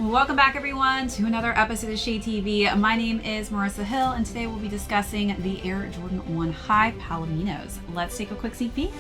Welcome back everyone to another episode of ShadeTV. My name is Marissa Hill and today we'll be discussing the Air Jordan 1 High Palominos. Let's take a quick sneak peek.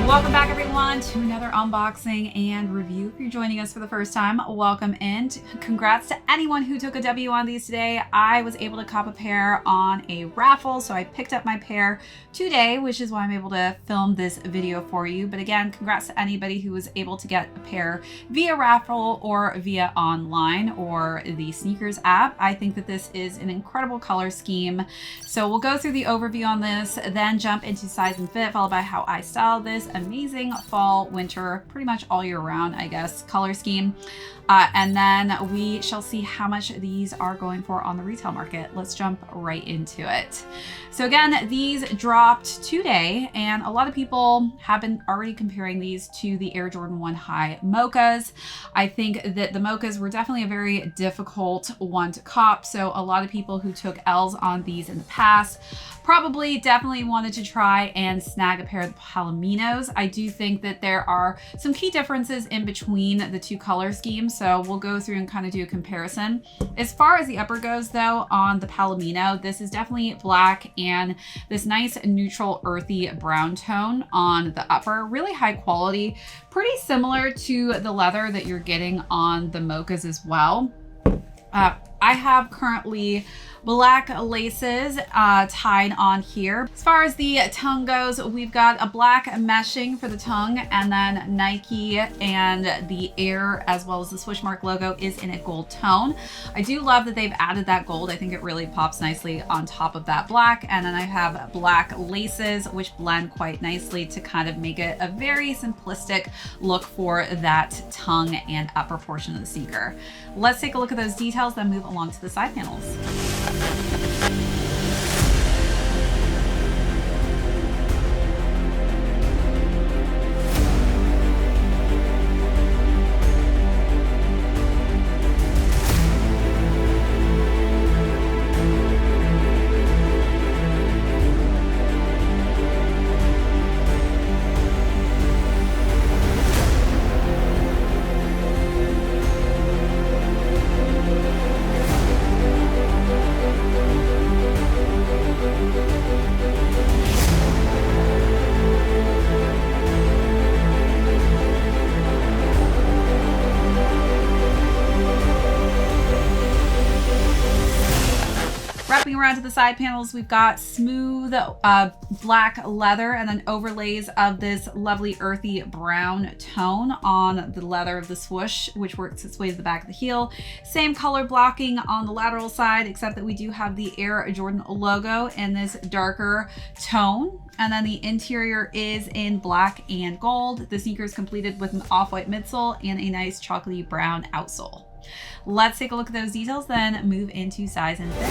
Welcome back everyone to another unboxing and review. If you're joining us for the first time, welcome in. Congrats to anyone who took a W on these today. I was able to cop a pair on a raffle, so I picked up my pair today, which is why I'm able to film this video for you. But again, congrats to anybody who was able to get a pair via raffle or via online or the sneakers app. I think that this is an incredible color scheme. So we'll go through the overview on this, then jump into size and fit, followed by how I styled this amazing fall, winter, pretty much all year round, I guess, color scheme. And then we shall see how much these are going for on the retail market. Let's jump right into it. So again, these dropped today and a lot of people have been already comparing these to the Air Jordan 1 High Mochas. I think that the Mochas were definitely a very difficult one to cop. So a lot of people who took L's on these in the past probably definitely wanted to try and snag a pair of the Palominos. I do think that there are some key differences in between the two color schemes, so we'll go through and kind of do a comparison. As far as the upper goes though, on the Palomino, this is definitely black and this nice neutral earthy brown tone on the upper, really high quality, pretty similar to the leather that you're getting on the Mochas as well. I have currently black laces tied on here. As far as the tongue goes, we've got a black meshing for the tongue, and then Nike and the Air as well as the swoosh mark logo is in a gold tone. I do love that they've added that gold. I think it really pops nicely on top of that black. And then I have black laces which blend quite nicely to kind of make it a very simplistic look for that tongue and upper portion of the sneaker. Let's take a look at those details, then move along to the side panels. Wrapping around to the side panels, we've got smooth black leather and then overlays of this lovely earthy brown tone on the leather of the swoosh, which works its way to the back of the heel. Same color blocking on the lateral side, except that we do have the Air Jordan logo in this darker tone. And then the interior is in black and gold. The sneaker is completed with an off-white midsole and a nice chocolatey brown outsole. Let's take a look at those details, then move into size and fit.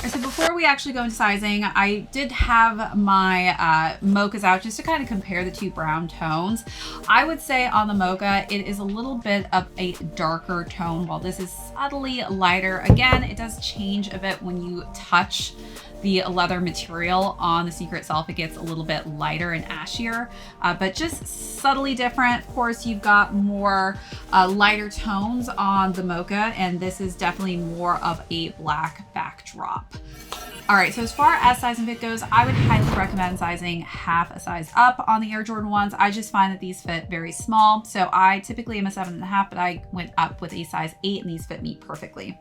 So before we actually go into sizing, I did have my mochas out just to kind of compare the two brown tones. I would say on the mocha, it is a little bit of a darker tone, while this is subtly lighter. Again, it does change a bit when you touch the leather material on the sneaker itself, it gets a little bit lighter and ashier, but just subtly different. Of course, you've got more lighter tones on the Mocha, and this is definitely more of a black backdrop. All right, so as far as size and fit goes, I would highly recommend sizing half a size up on the Air Jordan 1s. I just find that these fit very small. So I typically am a 7.5, but I went up with a size 8 and these fit me perfectly.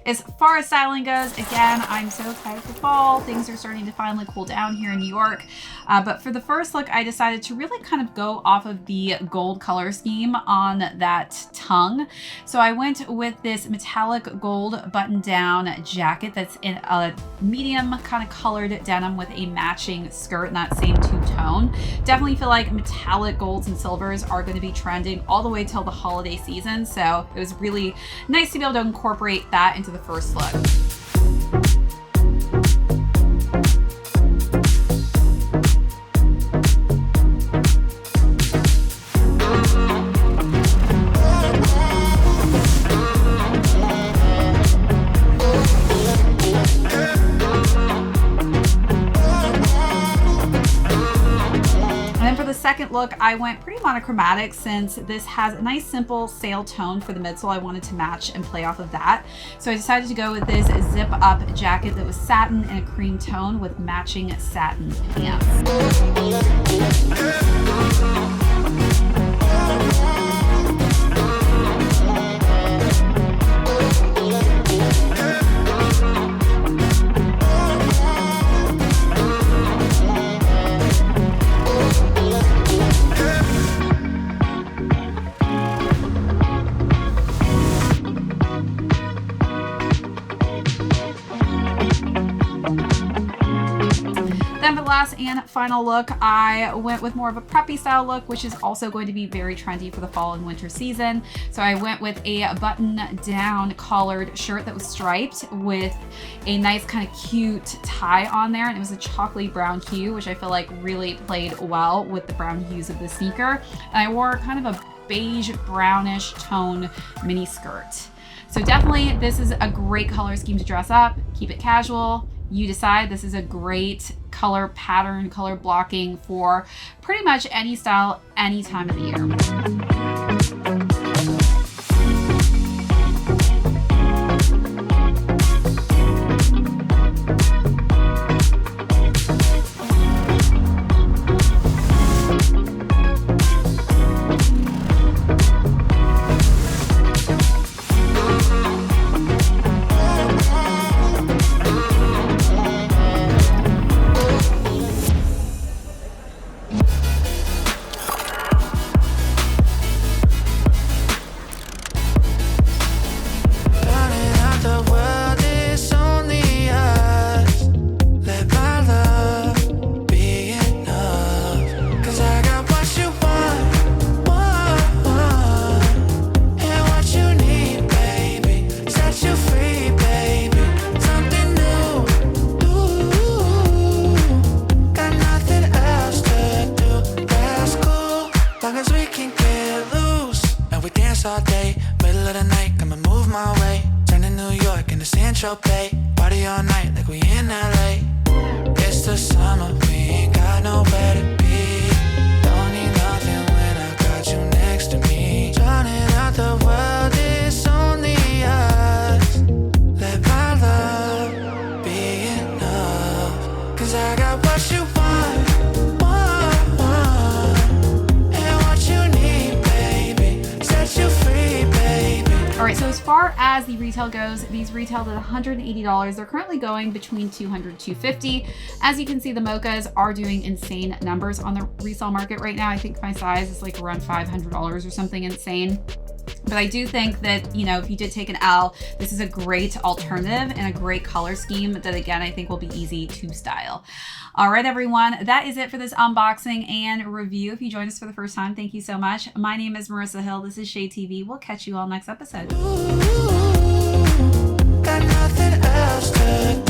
As far as styling goes, again, I'm so excited for fall. Things are starting to finally cool down here in New York. But for the first look, I decided to really kind of go off of the gold color scheme on that tongue. So I went with this metallic gold button down jacket that's in a medium kind of colored denim with a matching skirt in that same two-tone. Definitely feel like metallic golds and silvers are going to be trending all the way till the holiday season. So it was really nice to be able to incorporate that into the first look. Second look, I went pretty monochromatic since this has a nice simple sail tone for the midsole. I wanted to match and play off of that. So I decided to go with this zip up jacket that was satin in a cream tone with matching satin pants. Then for the last and final look, I went with more of a preppy style look, which is also going to be very trendy for the fall and winter season. So I went with a button down collared shirt that was striped with a nice kind of cute tie on there. And it was a chocolatey brown hue, which I feel like really played well with the brown hues of the sneaker. And I wore kind of a beige brownish tone mini skirt. So definitely this is a great color scheme to dress up, keep it casual. You decide. This is a great color pattern, color blocking for pretty much any style, any time of the year. All day, middle of the night, I'ma move my way. Turn to New York into Central Bay. Party all night like we in LA. It's the summer, we ain't got nowhere to be. Don't need nothing when I got you next to me. Drowning out the world, it's only us. Let my love be enough. Cause I got what you want. All right, so as far as the retail goes, these retailed at $180. They're currently going between $200 and $250. As you can see, the Mochas are doing insane numbers on the resale market right now. I think my size is like around $500 or something insane. But I do think that, you know, if you did take an L, this is a great alternative and a great color scheme that, again, I think will be easy to style. All right, everyone, that is it for this unboxing and review. If you joined us for the first time, thank you so much. My name is Marissa Hill. This is ShadeTV. We'll catch you all next episode. Ooh, got nothing else to do.